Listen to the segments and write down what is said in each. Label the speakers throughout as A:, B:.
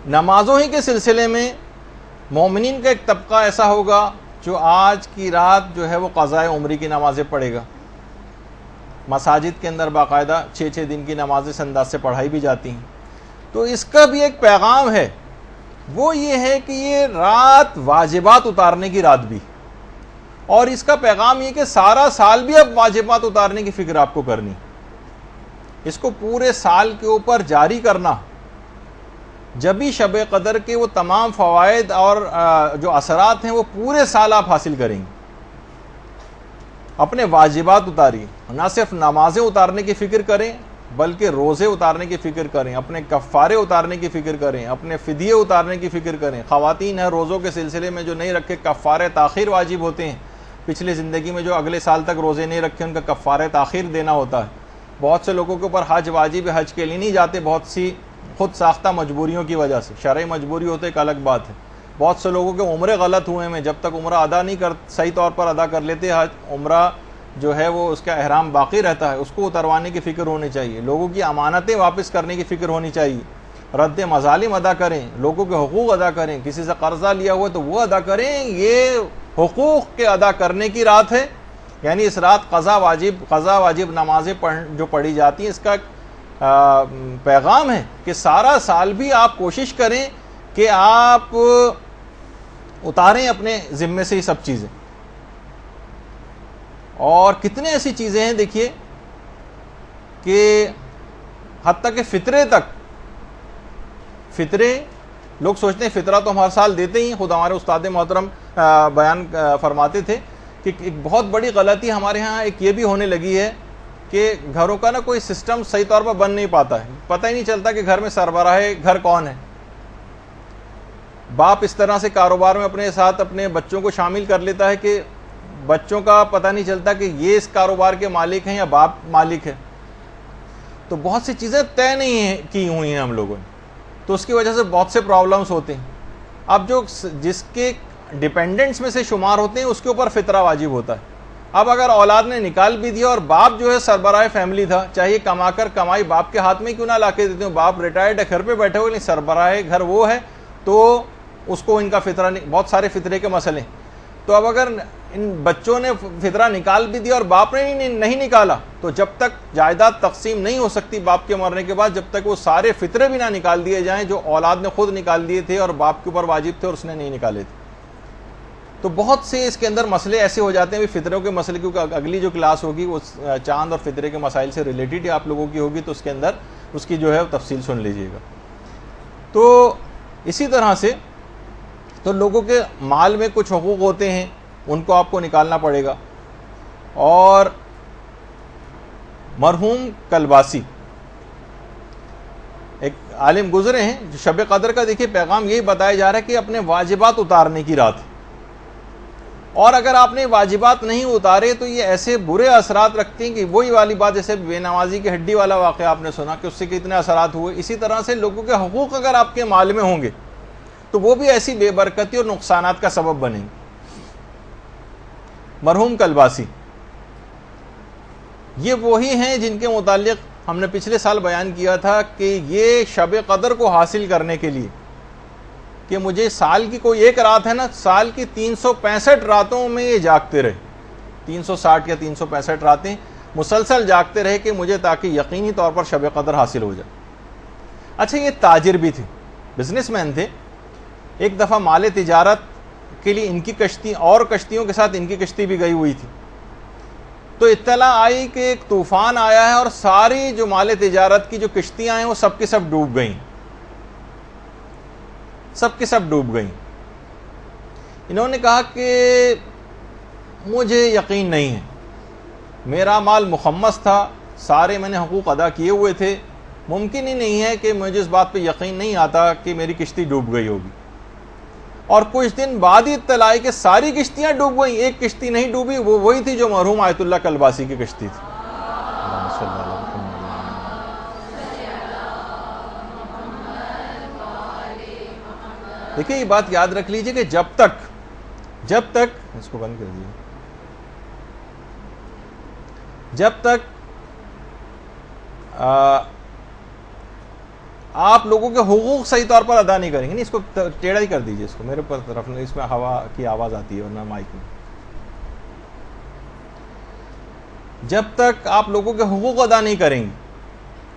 A: نمازوں ہی کے سلسلے میں مومنین کا ایک طبقہ ایسا ہوگا جو آج کی رات جو ہے وہ قضاء عمری کی نمازیں پڑھے گا. مساجد کے اندر باقاعدہ 6 دن کی نمازیں اس انداز سے پڑھائی بھی جاتی ہیں. تو اس کا بھی ایک پیغام ہے, وہ یہ ہے کہ یہ رات واجبات اتارنے کی رات بھی, اور اس کا پیغام یہ کہ سارا سال بھی اب واجبات اتارنے کی فکر آپ کو کرنی, اس کو پورے سال کے اوپر جاری کرنا. جبھی شب قدر کے وہ تمام فوائد اور جو اثرات ہیں وہ پورے سال آپ حاصل کریں گے. اپنے واجبات اتاریے, نہ صرف نمازیں اتارنے کی فکر کریں بلکہ روزے اتارنے کی فکر کریں, اپنے کفارے اتارنے کی فکر کریں, اپنے فدیے اتارنے کی فکر کریں. خواتین ہیں روزوں کے سلسلے میں جو نہیں رکھے, کفارے تاخیر واجب ہوتے ہیں. پچھلی زندگی میں جو اگلے سال تک روزے نہیں رکھے ان کا کفارے تاخیر دینا ہوتا ہے. بہت سے لوگوں کے اوپر حج واجب ہے, حج کے لیے نہیں جاتے, بہت سی خود ساختہ مجبوریوں کی وجہ سے. شرعی مجبوری ہوتے ایک الگ بات ہے. بہت سے لوگوں کے عمرے غلط ہوئے ہیں, جب تک عمرہ ادا نہیں صحیح طور پر ادا کر لیتے, حج عمرہ جو ہے وہ اس کا احرام باقی رہتا ہے, اس کو اتروانے کی فکر ہونی چاہیے. لوگوں کی امانتیں واپس کرنے کی فکر ہونی چاہیے. رد مظالم ادا کریں, لوگوں کے حقوق ادا کریں, کسی سے قرضہ لیا ہوا تو وہ ادا کریں. یہ حقوق کے ادا کرنے کی رات ہے. یعنی اس رات قضا واجب نمازیں جو پڑھی جاتی ہیں, اس کا پیغام ہے کہ سارا سال بھی آپ کوشش کریں کہ آپ اتاریں اپنے ذمے سے یہ سب چیزیں. اور کتنے ایسی چیزیں ہیں دیکھیے کہ حتیٰ کہ فطرے لوگ سوچتے ہیں فطرہ تو ہم ہر سال دیتے ہی. خود ہمارے استاد محترم بیان فرماتے تھے کہ ایک بہت بڑی غلطی ہمارے ہاں ایک یہ بھی ہونے لگی ہے کہ گھروں کا نا کوئی سسٹم صحیح طور پر بن نہیں پاتا ہے. پتہ ہی نہیں چلتا کہ گھر میں سربراہ گھر کون ہے. باپ اس طرح سے کاروبار میں اپنے ساتھ اپنے بچوں کو شامل کر لیتا ہے کہ بچوں کا پتہ نہیں چلتا کہ یہ اس کاروبار کے مالک ہیں یا باپ مالک ہے. تو بہت سی چیزیں طے نہیں کی ہوئی ہیں ہم لوگوں نے, تو اس کی وجہ سے بہت سے پرابلمس ہوتے ہیں. اب جس کے ڈیپینڈنٹس میں سے شمار ہوتے ہیں اس کے اوپر فطرہ واجب ہوتا ہے. اب اگر اولاد نے نکال بھی دیا اور باپ جو ہے سربراہ فیملی تھا, چاہیے کمائی باپ کے ہاتھ میں کیوں نہ لا کے دیتے ہوں, باپ ریٹائرڈ ہے گھر پہ بیٹھے ہوئے, لیکن سربراہ گھر وہ ہے, تو اس کو ان کا فطرہ بہت سارے فطرے کے مسئلے. تو اب اگر ان بچوں نے فطرہ نکال بھی دیا اور باپ نے نہیں نکالا, تو جب تک جائیداد تقسیم نہیں ہو سکتی باپ کے مرنے کے بعد, جب تک وہ سارے فطرے بھی نہ نکال دیے جائیں جو اولاد نے خود نکال دیے تھے اور باپ کے اوپر واجب تھے اور اس نے نہیں نکالے تھے. تو بہت سے اس کے اندر مسئلے ایسے ہو جاتے ہیں. فطروں کے مسئلے, کیونکہ اگلی جو کلاس ہوگی وہ چاند اور فطرے کے مسائل سے ریلیٹڈ آپ لوگوں کی ہوگی, تو اس کے اندر اس کی جو ہے تفصیل سن لیجئے گا. تو اسی طرح سے تو لوگوں کے مال میں کچھ حقوق ہوتے ہیں, ان کو آپ کو نکالنا پڑے گا. اور مرحوم کلباسی ایک عالم گزرے ہیں, جو شب قدر کا دیکھیے پیغام یہی بتایا جا رہا ہے کہ اپنے واجبات اتارنے کی رات ہے. اور اگر آپ نے واجبات نہیں اتارے تو یہ ایسے برے اثرات رکھتے ہیں کہ وہی والی بات, جیسے بے نمازی کی ہڈی والا واقعہ آپ نے سنا کہ اس سے کتنے اثرات ہوئے. اسی طرح سے لوگوں کے حقوق اگر آپ کے مال میں ہوں گے تو وہ بھی ایسی بے برکتی اور نقصانات کا سبب بنیں گے. مرحوم کلباسی یہ وہی ہیں جن کے متعلق ہم نے پچھلے سال بیان کیا تھا کہ یہ شب قدر کو حاصل کرنے کے لیے کہ مجھے سال کی کوئی ایک رات ہے نا, سال کی 365 راتوں میں یہ جاگتے رہے, 360 یا 365 راتیں مسلسل جاگتے رہے کہ مجھے تاکہ یقینی طور پر شب قدر حاصل ہو جائے. اچھا, یہ تاجر بھی تھے, بزنس مین تھے. ایک دفعہ مال تجارت کے لیے ان کی کشتی اور کشتیوں کے ساتھ ان کی کشتی بھی گئی ہوئی تھی. تو اطلاع آئی کہ ایک طوفان آیا ہے اور ساری جو مال تجارت کی جو کشتیاں ہیں وہ سب کی سب ڈوب گئیں, سب کی سب ڈوب گئیں. انہوں نے کہا کہ مجھے یقین نہیں ہے, میرا مال مخمس تھا, سارے میں نے حقوق ادا کیے ہوئے تھے, ممکن ہی نہیں ہے کہ مجھے اس بات پہ یقین نہیں آتا کہ میری کشتی ڈوب گئی ہوگی. اور کچھ دن بعد ہی اطلاع آئی کہ ساری کشتیاں ڈوب گئیں, ایک کشتی نہیں ڈوبی, وہ وہی تھی جو مرحوم آیت اللہ کلباسی کی کشتی تھی. دیکھیں, یہ بات یاد رکھ لیجئے کہ جب تک اس کو بند کر دیجیے, جب تک آپ لوگوں کے حقوق صحیح طور پر ادا نہیں کریں گے. نہیں، اس کو ٹیڑھا ہی کر دیجیے، اس کو میرے پر طرف نہیں، اس میں ہوا کی آواز آتی ہے ورنہ مائک میں. جب تک آپ لوگوں کے حقوق ادا نہیں کریں گے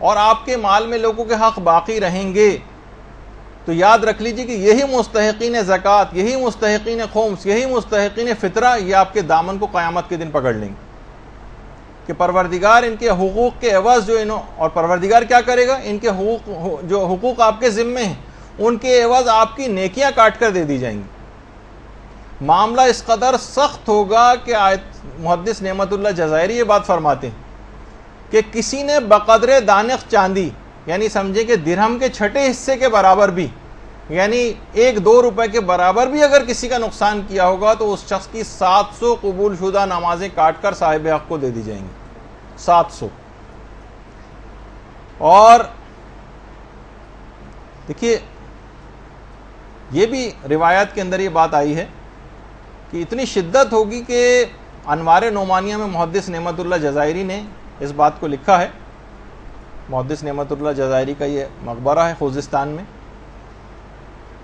A: اور آپ کے مال میں لوگوں کے حق باقی رہیں گے تو یاد رکھ لیجئے کہ یہی مستحقین زکوٰۃ، یہی مستحقین خمس، یہی مستحقین فطرہ یہ آپ کے دامن کو قیامت کے دن پکڑ لیں گے کہ پروردگار ان کے حقوق کے عوض جو اور پروردگار کیا کرے گا؟ ان کے حقوق آپ کے ذمے ہیں ان کے عوض آپ کی نیکیاں کاٹ کر دے دی جائیں گی. معاملہ اس قدر سخت ہوگا کہ محدث نعمت اللہ جزائری یہ بات فرماتے ہیں کہ کسی نے بقدر دانق چاندی، یعنی سمجھے کہ درہم کے چھٹے حصے کے برابر بھی، یعنی 1-2 روپے کے برابر بھی اگر کسی کا نقصان کیا ہوگا تو اس شخص کی 700 قبول شدہ نمازیں کاٹ کر صاحب حق کو دے دی جائیں گی. 700. اور دیکھیے یہ بھی روایات کے اندر یہ بات آئی ہے کہ اتنی شدت ہوگی کہ انوار نعمانیہ میں محدث نعمت اللہ جزائری نے اس بات کو لکھا ہے. محدث نعمت اللہ جزائری کا یہ مقبرہ ہے خوزستان میں،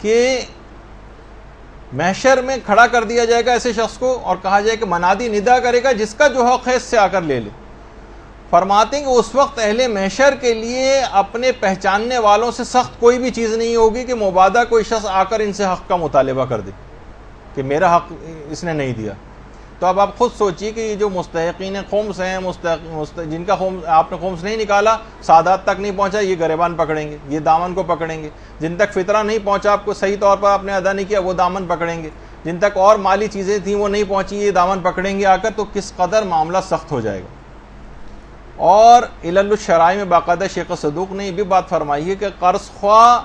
A: کہ محشر میں کھڑا کر دیا جائے گا ایسے شخص کو اور کہا جائے کہ منادی ندا کرے گا جس کا جو حق ہے اس سے آ کر لے لے. فرماتے ہیں کہ اس وقت اہل محشر کے لیے اپنے پہچاننے والوں سے سخت کوئی بھی چیز نہیں ہوگی کہ مبادہ کوئی شخص آ کر ان سے حق کا مطالبہ کر دے کہ میرا حق اس نے نہیں دیا. تو اب آپ خود سوچیے کہ یہ جو مستحقین خمس ہیں، جن کا آپ نے خمس نہیں نکالا، سادات تک نہیں پہنچا، یہ گریبان پکڑیں گے، یہ دامن کو پکڑیں گے. جن تک فطرہ نہیں پہنچا، آپ کو صحیح طور پر آپ نے ادا نہیں کیا، وہ دامن پکڑیں گے. جن تک اور مالی چیزیں تھیں وہ نہیں پہنچی، یہ دامن پکڑیں گے آ کر. تو کس قدر معاملہ سخت ہو جائے گا. اور علل الشرائع میں باقاعدہ شیخ صدوق نے یہ بھی بات فرمائی ہے کہ قرض خواہ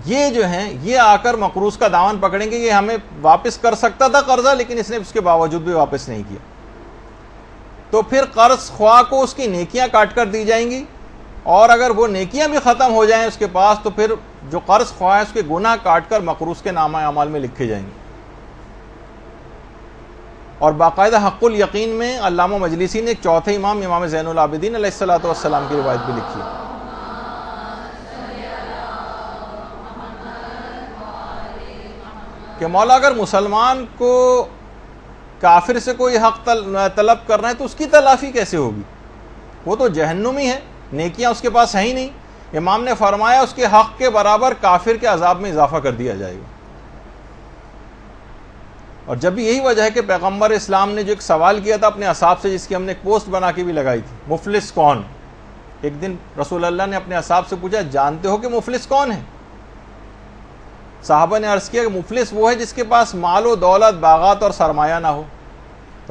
A: یہ جو ہیں یہ آ کر مقروض کا دامن پکڑیں گے، یہ ہمیں واپس کر سکتا تھا قرضہ لیکن اس نے اس کے باوجود بھی واپس نہیں کیا. تو پھر قرض خواہ کو اس کی نیکیاں کاٹ کر دی جائیں گی، اور اگر وہ نیکیاں بھی ختم ہو جائیں اس کے پاس تو پھر جو قرض خواہ ہے اس کے گناہ کاٹ کر مقروض کے نامہ اعمال میں لکھے جائیں گے. اور باقاعدہ حق الیقین میں علامہ مجلسی نے ایک چوتھے امام زین العابدین علیہ الصلوۃ والسلام کی روایت بھی لکھی ہے کہ مولا اگر مسلمان کو کافر سے کوئی حق طلب کرنا ہے تو اس کی تلافی کیسے ہوگی؟ وہ تو جہنمی ہے، نیکیاں اس کے پاس ہیں ہی نہیں. امام نے فرمایا اس کے حق کے برابر کافر کے عذاب میں اضافہ کر دیا جائے گا. اور جب بھی یہی وجہ ہے کہ پیغمبر اسلام نے جو ایک سوال کیا تھا اپنے اصحاب سے، جس کی ہم نے ایک پوسٹ بنا کے بھی لگائی تھی، مفلس کون؟ ایک دن رسول اللہ نے اپنے اصحاب سے پوچھا جانتے ہو کہ مفلس کون ہے؟ صحابہ نے عرض کیا کہ مفلس وہ ہے جس کے پاس مال و دولت، باغات اور سرمایہ نہ ہو.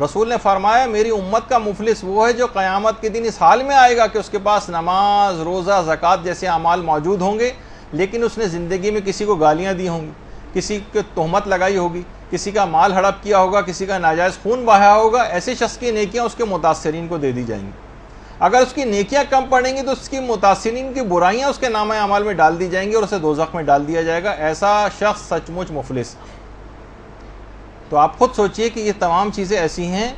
A: رسول نے فرمایا میری امت کا مفلس وہ ہے جو قیامت کے دن اس حال میں آئے گا کہ اس کے پاس نماز، روزہ، زکوٰۃ جیسے اعمال موجود ہوں گے لیکن اس نے زندگی میں کسی کو گالیاں دی ہوں گی، کسی کو تہمت لگائی ہوگی، کسی کا مال ہڑپ کیا ہوگا، کسی کا ناجائز خون بہایا ہوگا. ایسے شخص کی نیکیاں اس کے متاثرین کو دے دی جائیں گی. اگر اس کی نیکیاں کم پڑیں گی تو اس کی متاثرین کی برائیاں اس کے نامہ اعمال میں ڈال دی جائیں گی اور اسے دوزخ میں ڈال دیا جائے گا. ایسا شخص سچ مچ مفلس. تو آپ خود سوچئے کہ یہ تمام چیزیں ایسی ہیں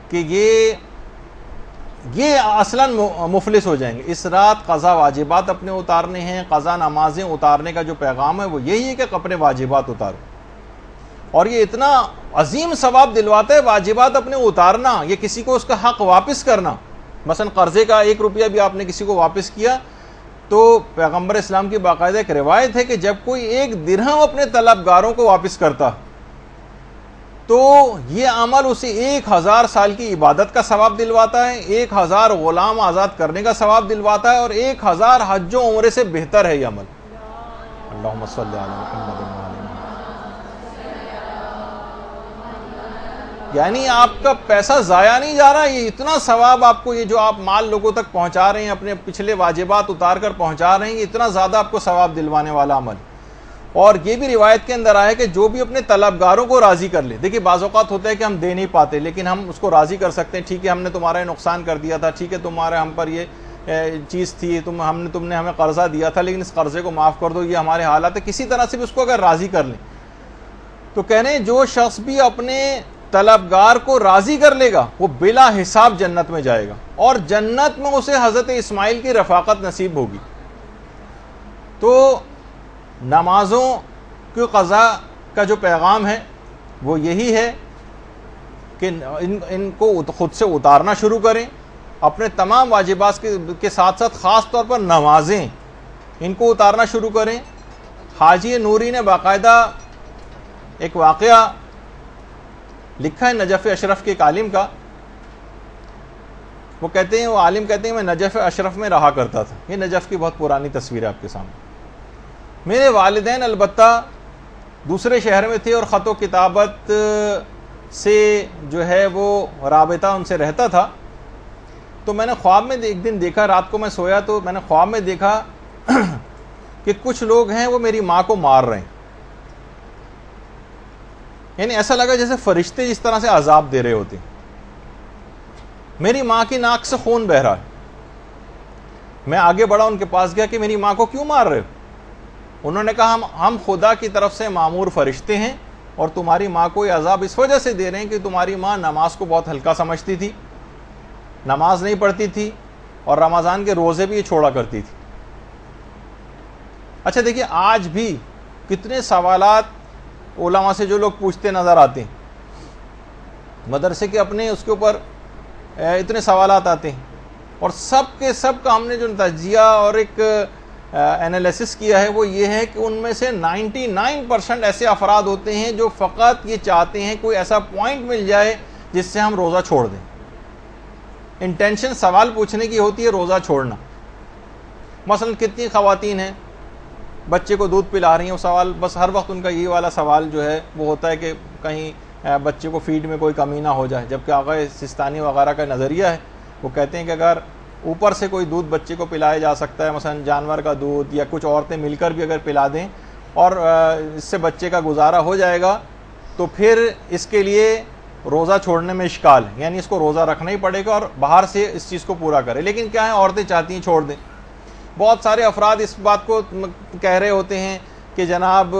A: کہ یہ اصلاً مفلس ہو جائیں گے. اس رات قضا واجبات اپنے اتارنے ہیں، قضا نمازیں اتارنے کا جو پیغام ہے وہ یہی ہے کہ اپنے واجبات اتارو. اور یہ اتنا عظیم ثواب دلواتا ہے واجبات اپنے اتارنا، یہ کسی کو اس کا حق واپس کرنا. مثلا قرضے کا 1 روپیہ بھی آپ نے کسی کو واپس کیا تو پیغمبر اسلام کی باقاعدہ ایک روایت ہے کہ جب کوئی 1 درہم اپنے طلبگاروں کو واپس کرتا تو یہ عمل اسے 1000 سال کی عبادت کا ثواب دلواتا ہے، 1000 غلام آزاد کرنے کا ثواب دلواتا ہے، اور 1000 حج و عمرے سے بہتر ہے یہ عمل. اللہم صلی علی محمد. یعنی آپ کا پیسہ ضائع نہیں جا رہا، یہ اتنا ثواب آپ کو، یہ جو آپ مال لوگوں تک پہنچا رہے ہیں، اپنے پچھلے واجبات اتار کر پہنچا رہے ہیں، یہ اتنا زیادہ آپ کو ثواب دلوانے والا عمل. اور یہ بھی روایت کے اندر آیا کہ جو بھی اپنے طلبگاروں کو راضی کر لے. دیکھیے بعض اوقات ہوتا ہے کہ ہم دے نہیں پاتے لیکن ہم اس کو راضی کر سکتے ہیں، ٹھیک ہے ہم نے تمہارا یہ نقصان کر دیا تھا، ٹھیک ہے تمہارے ہم پر یہ چیز تھی، تم نے ہمیں قرضہ دیا تھا لیکن اس قرضے کو معاف کر دو، یہ ہمارے حالات ہے. کسی طرح سے بھی اس کو اگر راضی کر لیں تو کہہ رہے ہیں جو شخص بھی اپنے طلبگار کو راضی کر لے گا وہ بلا حساب جنت میں جائے گا، اور جنت میں اسے حضرت اسماعیل کی رفاقت نصیب ہوگی۔ تو نمازوں کی قضا کا جو پیغام ہے وہ یہی ہے کہ ان کو خود سے اتارنا شروع کریں، اپنے تمام واجبات کے ساتھ ساتھ خاص طور پر نمازیں ان کو اتارنا شروع کریں۔ حاجی نوری نے باقاعدہ ایک واقعہ لکھا ہے نجف اشرف کے ایک عالم کا۔ وہ عالم کہتے ہیں میں نجف اشرف میں رہا کرتا تھا۔ یہ نجف کی بہت پرانی تصویر ہے آپ کے سامنے۔ میرے والدین البتہ دوسرے شہر میں تھے اور خط و کتابت سے جو ہے وہ رابطہ ان سے رہتا تھا۔ تو میں نے خواب میں ایک دن دیکھا، رات کو میں سویا تو میں نے خواب میں دیکھا کہ کچھ لوگ ہیں وہ میری ماں کو مار رہے ہیں، یعنی ایسا لگا جیسے فرشتے جس طرح سے عذاب دے رہے ہوتے ہیں۔ میری ماں کی ناک سے خون بہ رہا ہے۔ میں آگے بڑھا، ان کے پاس گیا کہ میری ماں کو کیوں مار رہے ہو؟ انہوں نے کہا ہم خدا کی طرف سے معمور فرشتے ہیں اور تمہاری ماں کو یہ عذاب اس وجہ سے دے رہے ہیں کہ تمہاری ماں نماز کو بہت ہلکا سمجھتی تھی، نماز نہیں پڑھتی تھی اور رمضان کے روزے بھی یہ چھوڑا کرتی تھی۔ اچھا دیکھیے، آج بھی کتنے سوالات علماء سے جو لوگ پوچھتے نظر آتے ہیں، مدرسے کے اپنے اس کے اوپر اتنے سوالات آتے ہیں، اور سب کے سب کا ہم نے جو تجزیہ اور ایک انالیسس کیا ہے وہ یہ ہے کہ ان میں سے 99% ایسے افراد ہوتے ہیں جو فقط یہ چاہتے ہیں کوئی ایسا پوائنٹ مل جائے جس سے ہم روزہ چھوڑ دیں۔ انٹینشن سوال پوچھنے کی ہوتی ہے روزہ چھوڑنا۔ مثلا کتنی خواتین ہیں بچے کو دودھ پلا رہی ہیں، وہ سوال بس ہر وقت ان کا یہ والا سوال جو ہے وہ ہوتا ہے کہ کہیں بچے کو فیڈ میں کوئی کمی نہ ہو جائے، جبکہ آقا سستانی وغیرہ کا نظریہ ہے، وہ کہتے ہیں کہ اگر اوپر سے کوئی دودھ بچے کو پلایا جا سکتا ہے، مثلا جانور کا دودھ یا کچھ عورتیں مل کر بھی اگر پلا دیں اور اس سے بچے کا گزارا ہو جائے گا تو پھر اس کے لیے روزہ چھوڑنے میں اشکال ہے، یعنی اس کو روزہ رکھنا ہی پڑے گا اور باہر سے اس چیز کو پورا کرے۔ لیکن کیا ہے، عورتیں چاہتی ہیں چھوڑ دیں۔ بہت سارے افراد اس بات کو کہہ رہے ہوتے ہیں کہ جناب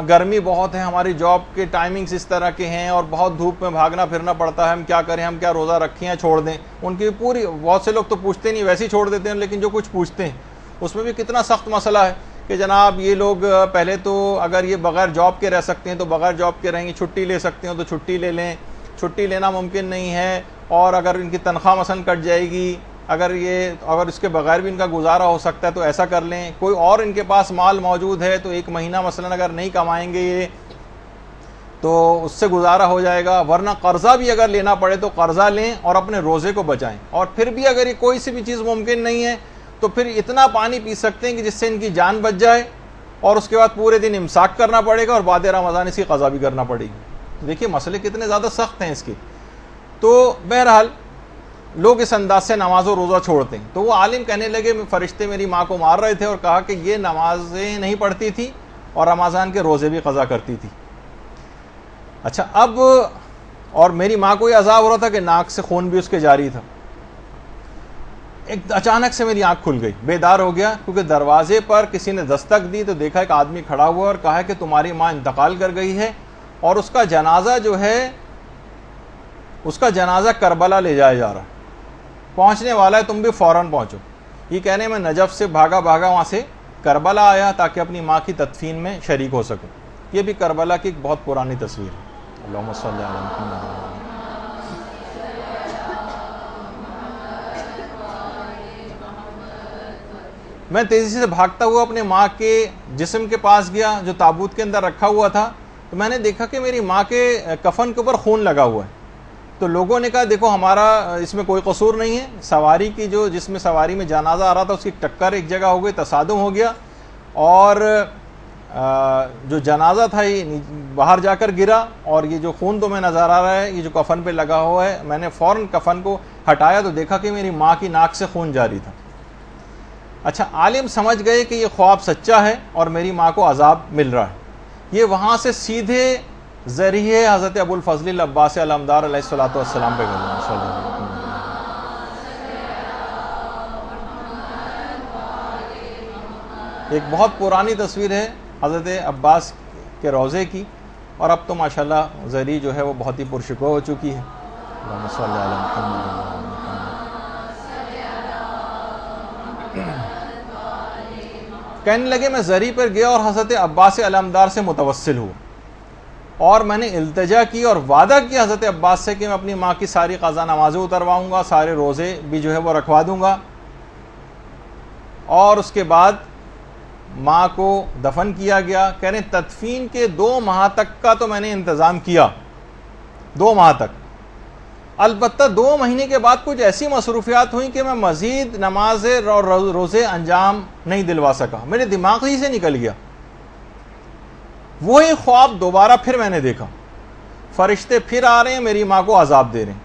A: گرمی بہت ہے، ہماری جاب کے ٹائمنگز اس طرح کے ہیں اور بہت دھوپ میں بھاگنا پھرنا پڑتا ہے، ہم کیا کریں، ہم کیا روزہ رکھیں یا چھوڑ دیں۔ ان کی پوری بہت سے لوگ تو پوچھتے نہیں، ویسے ہی چھوڑ دیتے ہیں، لیکن جو کچھ پوچھتے ہیں اس میں بھی کتنا سخت مسئلہ ہے کہ جناب یہ لوگ پہلے تو اگر یہ بغیر جاب کے رہ سکتے ہیں تو بغیر جاب کے رہیں گے، چھٹی لے سکتے ہیں تو چھٹی لے لیں، چھٹی لینا ممکن نہیں ہے، اور اگر ان کی تنخواہ مثلا کٹ جائے گی، اگر اس کے بغیر بھی ان کا گزارا ہو سکتا ہے تو ایسا کر لیں، کوئی اور ان کے پاس مال موجود ہے تو ایک مہینہ مثلا اگر نہیں کمائیں گے یہ تو اس سے گزارا ہو جائے گا، ورنہ قرضہ بھی اگر لینا پڑے تو قرضہ لیں اور اپنے روزے کو بچائیں، اور پھر بھی اگر یہ کوئی سی بھی چیز ممکن نہیں ہے تو پھر اتنا پانی پی سکتے ہیں کہ جس سے ان کی جان بچ جائے، اور اس کے بعد پورے دن امساک کرنا پڑے گا اور بعد رمضان اس کی قضا بھی کرنا پڑے گی۔ دیکھیے مسئلے کتنے زیادہ سخت ہیں اس کے۔ تو بہرحال لوگ اس انداز سے نماز و روزہ چھوڑتے ہیں۔ تو وہ عالم کہنے لگے فرشتے میری ماں کو مار رہے تھے، اور کہا کہ یہ نمازیں نہیں پڑھتی تھی اور رمضان کے روزے بھی قضا کرتی تھی۔ اچھا اب اور میری ماں کو یہ عذاب ہو رہا تھا کہ ناک سے خون بھی اس کے جاری تھا۔ ایک اچانک سے میری آنکھ کھل گئی، بیدار ہو گیا، کیونکہ دروازے پر کسی نے دستک دی تو دیکھا ایک آدمی کھڑا ہوا اور کہا کہ تمہاری ماں انتقال کر گئی ہے اور اس کا جنازہ جو ہے اس کا جنازہ کربلا لے جایا جا رہا ہے، پہنچنے والا ہے، تم بھی فوراً پہنچو۔ یہ کہنے میں نجف سے بھاگا وہاں سے کربلا آیا تاکہ اپنی ماں کی تدفین میں شریک ہو سکوں۔ یہ بھی کربلا کی ایک بہت پرانی تصویر ہے۔ اللہم صلی علی محمد۔ میں تیزی سے بھاگتا ہوا اپنے ماں کے جسم کے پاس گیا جو تابوت کے اندر رکھا ہوا تھا، تو میں نے دیکھا کہ میری ماں کے کفن کے اوپر خون لگا ہوا ہے۔ تو لوگوں نے کہا دیکھو ہمارا اس میں کوئی قصور نہیں ہے، سواری کی جس میں سواری میں جنازہ آ رہا تھا اس کی ٹکر ایک جگہ ہو گئی، تصادم ہو گیا، اور جو جنازہ تھا یہ باہر جا کر گرا، اور یہ جو خون تمہیں نظر آ رہا ہے یہ جو کفن پہ لگا ہوا ہے، میں نے فوراً کفن کو ہٹایا تو دیکھا کہ میری ماں کی ناک سے خون جاری تھا۔ اچھا عالم سمجھ گئے کہ یہ خواب سچا ہے اور میری ماں کو عذاب مل رہا ہے۔ یہ وہاں سے سیدھے ذریعے حضرت ابو الفضل العباس علمدار علیہ الصلوۃ والسلام پہ گئے۔ ایک بہت پرانی تصویر ہے حضرت عباس کے روضے کی، اور اب تو ماشاءاللہ زری جو ہے وہ بہت ہی پرشکو ہو چکی ہے. اللہم صلی علی محمد. کہنے لگے میں زری پر گیا اور حضرت عباس علمدار سے متوسل ہوں اور میں نے التجا کی اور وعدہ کیا حضرت عباس سے کہ میں اپنی ماں کی ساری قضا نمازیں اترواؤں گا, سارے روزے بھی جو ہے وہ رکھوا دوں گا. اور اس کے بعد ماں کو دفن کیا گیا. کہہ رہے تدفین کے 2 ماہ تک کا تو میں نے انتظام کیا, 2 ماہ تک. البتہ 2 مہینے کے بعد کچھ ایسی مصروفیات ہوئیں کہ میں مزید نمازیں اور روزے انجام نہیں دلوا سکا, میرے دماغ ہی سے نکل گیا. وہی خواب دوبارہ پھر میں نے دیکھا, فرشتے پھر آ رہے ہیں, میری ماں کو عذاب دے رہے ہیں.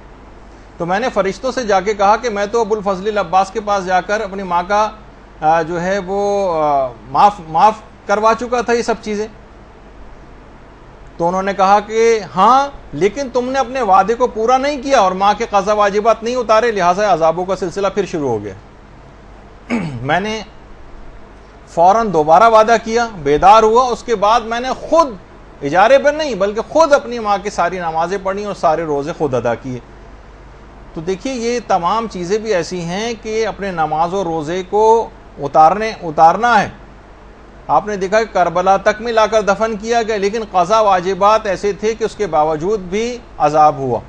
A: تو میں نے فرشتوں سے جا کے کہا کہ میں تو ابو الفضل العباس کے پاس جا کر اپنی ماں کا جو ہے وہ معاف کروا چکا تھا یہ سب چیزیں. تو انہوں نے کہا کہ ہاں, لیکن تم نے اپنے وعدے کو پورا نہیں کیا اور ماں کے قضا واجبات نہیں اتارے, لہٰذا عذابوں کا سلسلہ پھر شروع ہو گیا. میں نے فوراً دوبارہ وعدہ کیا, بیدار ہوا. اس کے بعد میں نے خود اجارے پر نہیں بلکہ خود اپنی ماں کی ساری نمازیں پڑھی اور سارے روزے خود ادا کیے. تو دیکھیے یہ تمام چیزیں بھی ایسی ہیں کہ اپنے نماز و روزے کو اتارنا ہے. آپ نے دیکھا کہ کربلا تک میں لا کر دفن کیا گیا, لیکن قضا واجبات ایسے تھے کہ اس کے باوجود بھی عذاب ہوا.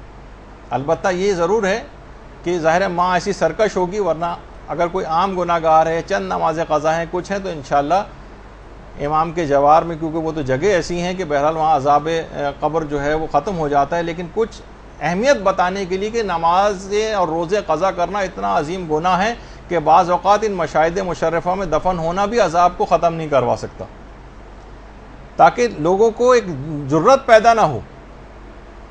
A: البتہ یہ ضرور ہے کہ ظاہر ماں ایسی سرکش ہوگی, ورنہ اگر کوئی عام گناہ گار ہے, چند نمازیں قضا ہیں, کچھ ہیں, تو انشاءاللہ امام کے جوار میں, کیونکہ وہ تو جگہ ایسی ہیں کہ بہرحال وہاں عذاب قبر جو ہے وہ ختم ہو جاتا ہے. لیکن کچھ اہمیت بتانے کے لیے کہ نمازیں اور روزے قضا کرنا اتنا عظیم گناہ ہے کہ بعض اوقات ان مشاہد مشرفہ میں دفن ہونا بھی عذاب کو ختم نہیں کروا سکتا, تاکہ لوگوں کو ایک جرت پیدا نہ ہو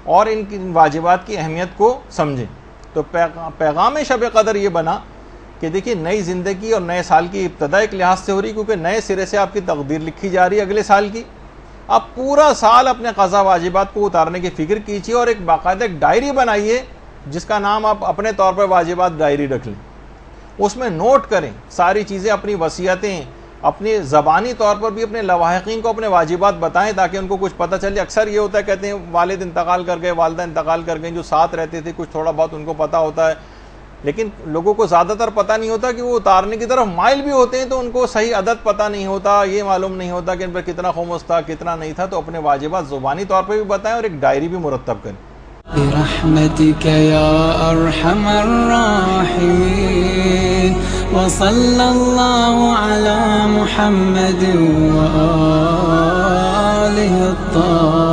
A: اور ان کی واجبات کی اہمیت کو سمجھیں. تو پیغام شب قدر یہ بنا کہ دیکھیے نئی زندگی اور نئے سال کی ابتدا ایک لحاظ سے ہو رہی, کیونکہ نئے سرے سے آپ کی تقدیر لکھی جا رہی ہے اگلے سال کی. آپ پورا سال اپنے قضا واجبات کو اتارنے کی فکر کیجیے اور ایک باقاعدہ ایک ڈائری بنائیے جس کا نام آپ اپنے طور پر واجبات ڈائری رکھ لیں. اس میں نوٹ کریں ساری چیزیں, اپنی وصیتیں, اپنی زبانی طور پر بھی اپنے لواحقین کو اپنے واجبات بتائیں تاکہ ان کو کچھ پتہ چلے. اکثر یہ ہوتا ہے کہتے ہیں والد انتقال کر گئے, والدہ انتقال کر گئیں, جو ساتھ رہتے تھے کچھ تھوڑا بہت ان کو پتہ ہوتا ہے, لیکن لوگوں کو زیادہ تر پتہ نہیں ہوتا کہ وہ اتارنے کی طرف مائل بھی ہوتے ہیں تو ان کو صحیح عدد پتہ نہیں ہوتا, یہ معلوم نہیں ہوتا کہ ان پر کتنا خمس تھا کتنا نہیں تھا. تو اپنے واجبات زبانی طور پر بھی بتائیں اور ایک ڈائری بھی مرتب کریں.
B: برحمتك يا أرحم الراحمين وصلى الله على محمد وآله الطاهرين.